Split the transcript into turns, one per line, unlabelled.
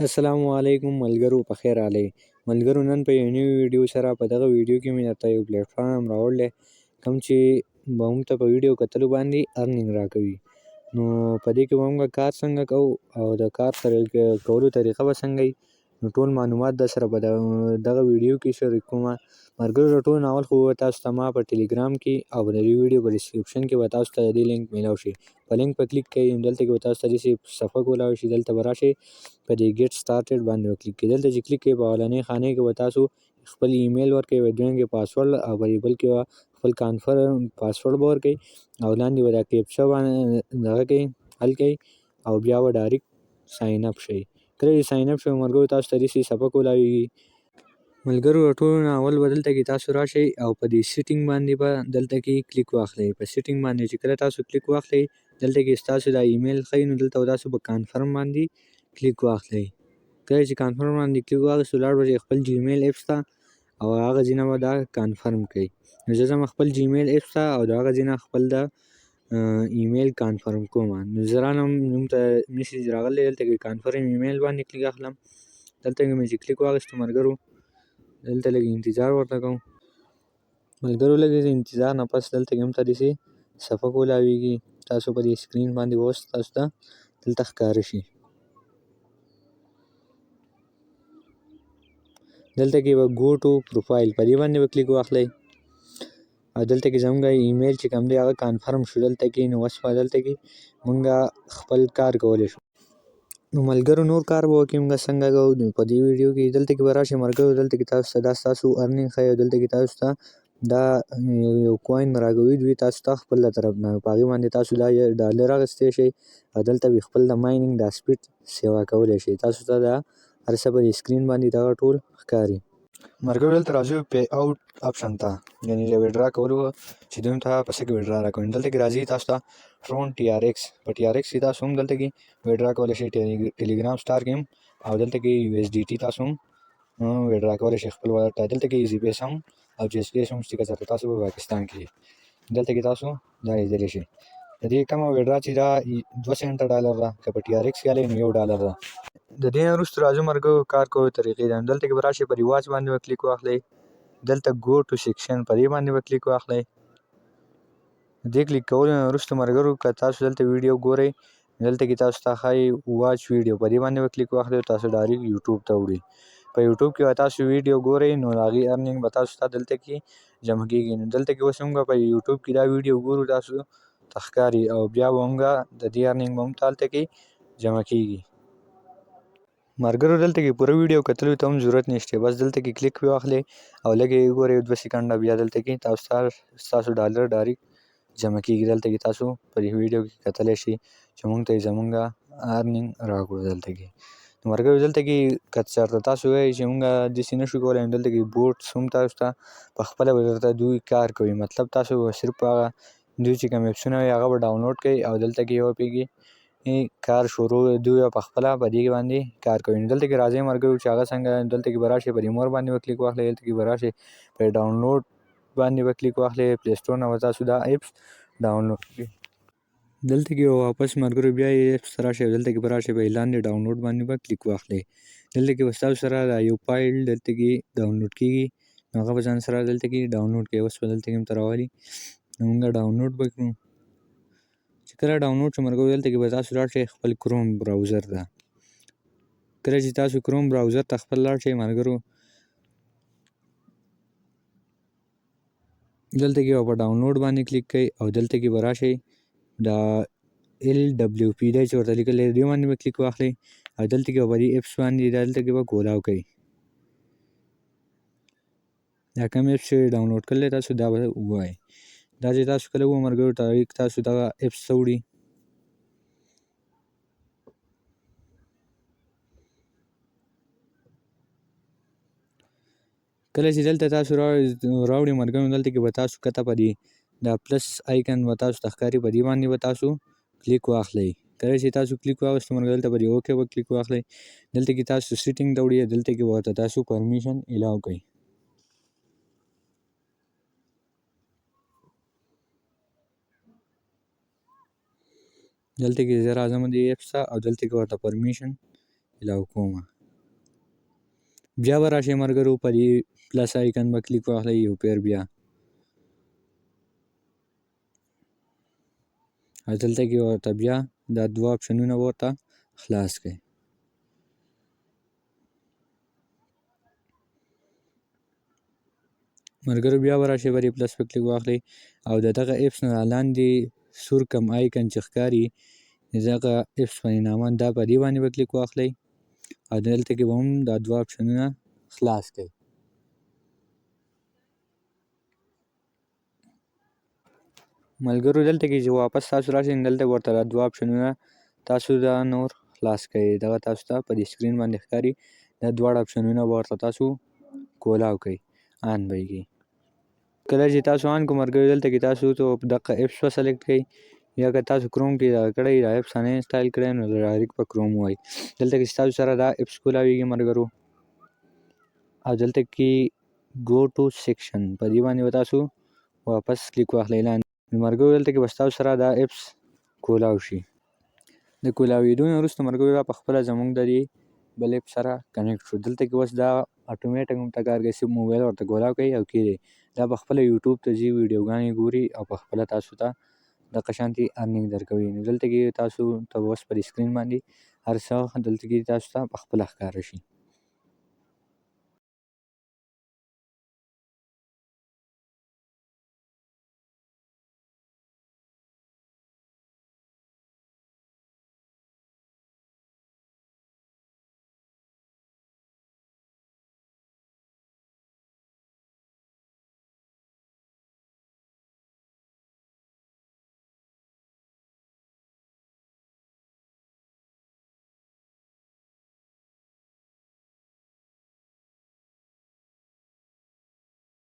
السلام علیکم ملګرو، په خیر راغلی. ملګرو، نن په یو نوي ویډیو سره په دغه ویډیو کې مې درته یو پلیټفارم راوړلی کوم چې به موږ ته په ویډیو کتلو باندې ارنینګ راکوي. نو په دې کې به موږ کار څنګه کوو او د کار کولو طریقه به څنګه وي، نو ټول معلومات در سره په دغه ویډیو کې شریکومه. ملګرو، د ټولو نه اول خو تاسو ته ما په ټلیګرام کې او د دې ویډیو په ډسکرپشن کې به تاسو ته د دې لینک میلاو شي. په لینک په کلیک کوئ، دلته کې به تاسو ته داسې صفحه کولاو شي. دلته به راشئ، په دې ګیټ سټارټډ باندې وکلیک کړئ. دلته چې کلیک کړئ، په اولنۍ خانې کې به تاسو خپل ایمیل ورکړئ، دویم کې پاسورډ او په بل کې به خپل کانفرم پاسورډ به ورکړئ او لاندې به دا کیپچا باندې دغه کوئ، حل کوئ او بیا به ډایرکټ ساین اپ شئ. کله چې ساین اپ شئ، ملګرو تاسو ته داسې صفحه کولاویږي. ملګرو، د ټولو نه اول به دلته کې تاسو راشئ او په دې سیټینګ باندې به دلته کې کلیک واخلئ. په سیټینګ باندې چې کله تاسو کلیک واخلئ، دلته کې ستاسو دا ایمیل ښیي، نو دلته به تاسو په کانفرم باندې کلیک واخلئ. کله چې کانفرم باندې کلیک واخیستو، لاړ به خپل جیمیل ایپس ته او هغه ځای نه به دا کانفرم کړئ. نو زه ځم خپل جیمیل ایپس ته او د هغه ځای نه خپل د ایمیل کانفرم کومه. نو زه رانم موږ ته میسج راغلی، دلته کې کانفرم ایمیل باندې کلیک اخلم. دلته کې مې چې کلیک واخیستو ملګرو، دلته لږ انتظار ورته کوم. ملګرو، لږ انتظار نه پس دلته کې موږ ته داسې صفحه کولاویږي. تاسو په دې سکرین باندې اوس تاسو ته دلته ښکاره شي. دلته کې به ګو ټو پروفایل په دې باندې به کلیک واخلئ او دلته کې زموږ ایمیل چې کوم دی هغه کانفرم شو دلته کې. نو اوس به دلته کې موږ خپل کار کولی شو. نو ملګرو، نور کار به وکړو موږ څنګه کوو. نو په دې ویډیو کې دلته کې به راشئ ملګرو، دلته کې تاسو ته دا ستاسو ارنینګ ښیي او دلته کې تاسو ته دا یو کوین راکوي دوی تاسو ته خپل له طرف نه. په هغې باندې تاسو دا ډالر اخیستی شئ او دلته به خپل د مایننګ دا سپیډ سیوا کولی شئ. تاسو ته دا هر څه په دې سکرین باندې دغه ټول ښکاري. ملګرو، دلته راځو پی آوټ آپشن ته، یعنې د ویډرا کولو چې دوی ته په څه کې ویډرا راکوي. دلته کې راځي تاسو ته ټرون ټي آر ایکس. په ټي آر ایکس کې تاسو هم دلته کې ویډرا کولی شئ. ټیلیګرام سټار کې هم او دلته کې یو ایس ډي ټي تاسو هم ویډرا کولی شئ خپل والټ ته. دلته کې ایزي پیس هم او جی ایس پی هم چې که تاسو په پاکستان کې دلته کې تاسو دا لیدلی شئ. د دې کومه ویډرا چې دا 2 سنټه ډالر ده، که په ټي آر ایکس کې نو $1 ده. د دې نه وروسته راځو ملګرو کار کولو طریقې ته. دلته کې به راشئ، په رواج باندې به کلیک واخلئ. دلته ګو ټو سیکشن په دې باندې به کلیک واخلئ. دې کلیک کولو نه وروسته ملګرو، که تاسو دلته ویډیو ګورئ، دلته کې تاسو ته ښایي واچ ویډیو، په دې باندې به کلیک واخلئ او تاسو ډایرکټ یوټیوب ته وړي. په یوټیوب کې به تاسو ویډیو ګورئ، نو د هغې ارنینګ به تاسو ته دلته کې جمع کېږي. نو دلته کې اوس موږ په یوټیوب کې دا ویډیو ګورو، تاسو ته ښکاري او بیا به موږ د دې ارنینګ به موږ ته هلته کې جمع کېږي. ملګرو، دلته کې پوره ویډیو کتلو ته هم ضرورت نشته، بس دلته کې کلیک واخلئ او لږ یې وګورئ 2 سکنډه، بیا دلته کې ستاسو ډالر ډایرکټ جمع کېږي. دلته کې تاسو په دې ویډیو کې کتلی شئ چې موږ ته یې زموږ ارنینګ راکړو. دلته کې نو ملګرو، دلته کې که چېرته تاسو وایئ چې موږ داسې نشو کولی، نو دلته کې بوټس هم تاسو ته په خپله به درته دوی کار کوي. مطلب تاسو به صرف هغه دوی چې کوم اپسونه وي هغه به ډاونلوډ کړئ او دلته کې وپوهېږئ کار شروع دوی په خپله په دې باندې کار کوي. نو دلته کې راځئ ملګرو چې هغه څنګه، دلته کې به راشئ په ریمور باندې به کلیک واخلئ. دلته کې به راشئ په ډاونلوډ باندې به کلیک واخلئ. پلی سټور نه به تاسو دا ایپس ډاونلوډ کړئ. دلته کې واپس ملګرو بیا یې ایپس ته راشئ، دلته کې به راشئ په لاندې ډاونلوډ باندې به کلیک واخلئ. دلته کې به ستاسو سره دا یو فایل دلته کې ډاونلوډ کېږي، نو هغه به ځان سره دلته کې ډاونلوډ کړئ. اوس به دلته کې موږ ته راولي، نو موږ ډاونلوډ به کړو. چې کله ډاونلوډ شو ملګرو، دلته کې به تاسو لاړ شئ خپل کروم براوزر ته. کله چې تاسو کروم براوزر ته خپل لاړ شئ ملګرو، دلته کې به په ډاونلوډ باندې کلیک کړئ او دلته کې به راشئ دا LWP دی چې ورته لیکلی دی، دې باندې به کلیک واخلئ او دلته کې به په دې ایپس باندې دلته کې به کولاو کوئ. دا کوم ایپس چې ډاونلوډ کړلی تاسو دا به ووایئ. دا چې تاسو کله ووایئ ملګرو، تاسو دغه ایپس ته وړي. کله چې دلته تاسو راوړئ ملګرو، دلته کې به تاسو کته په دې دا پلس آیکن به تاسو ته ښکاري، په دې باندې به تاسو کلیک واخلئ. کله چې تاسو کلیک واخیستو ملګرو، دلته په دې اوکې به کلیک واخلئ. دلته کې تاسو سیټینګ ته وړئ، دلته کې به ورته تاسو پرمیشن الاو کړئ. دلته کې زه راځم دې ایپس ته او دلته کې ورته پرمیشن الاو کومه. بیا به راشئ ملګرو په دې پلس آیکن به کلیک واخلئ یو پیر بیا او دلته کې ورته بیا دا دوه اپشنونه ورته خلاص کړئ. ملګرو بیا به راشئ په دې پلس په کلیک واخلئ او د دغه اپس نه لاندې سور کم آیکن چې ښکاري دغه اپس په نامه دا په دې باندې به کلیک واخلئ او دلته کې به هم دا دوه اپشنونه خلاص کړئ. ملګرو دلته کې چې واپس تاسو راشئ دلته ورته دا دوه اپشنونه تاسو دا نور خلاص کړئ. دغه تاسو ته په دې سکرین باندې ښکاري دا دواړه اپشنونه به ورته تاسو کولاو کړئ، آن به یې کړئ. کله چې تاسو آن کړئ ملګرو دلته کې تاسو دغه اپس به سلیکټ کړئ یا که تاسو کروم کې دغه کړی دا اپس ان انسټال کړی نو ډایرکټ په کروم ووایي. دلته کې تاسو سره دا اپس کولاویږي ملګرو او دلته کې ګو ټو سیکشن په دې باندې به تاسو واپس کلیک واخلئ لاندې. نو ملګرو دلته کې به ستاسو سره دا اپس کولاو شي. د کولاوېدو نه وروسته ملګرو دا پخپله زموږ د دې بل اپ سره کنیکټ شو. دلته کې اوس دا اټومیټک هم ته کار کوي، صرف موبایل ورته کولاو کوي او کېږي دا پخپله یوټیوب ته ځي ویډیوګانې ګوري او پخپله تاسو ته دغه شانتې ارنینګ درکوي. نو دلته کې تاسو ته اوس په دې سکرین باندې هر څه دلته کې تاسو ته پخپله ښکاره شي.